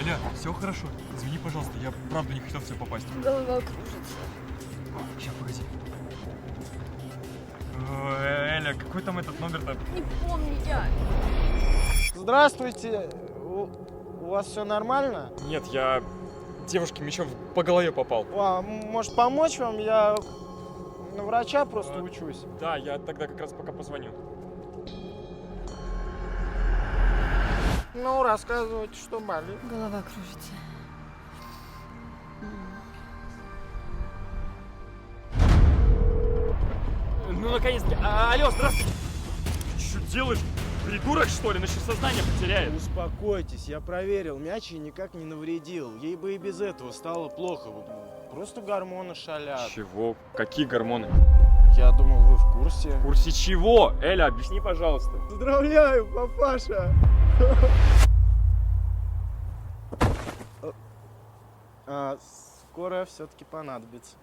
Эля, все хорошо. Извини, пожалуйста, я правда не хотел в тебя попасть. Голова кружится. Сейчас, погоди. Эля, какой там этот номер-то? Не помню я. Здравствуйте. У вас все нормально? Нет, я девушке мечом по голове попал. Может помочь вам? Я на врача просто учусь. Да, я тогда как раз пока позвоню. Ну, рассказывайте, что болит. Голова кружится. Ну, наконец-таки. Алло, здравствуйте. Ты что делаешь? Придурок, что ли? Значит, сознание потеряет. Успокойтесь, я проверил, мяч ей никак не навредил. Ей бы и без этого стало плохо. Просто гормоны шалят. Чего? Какие гормоны? Я думал, вы в курсе. В курсе чего? Эля, объясни, пожалуйста. Поздравляю, папаша! Скоро все-таки понадобится.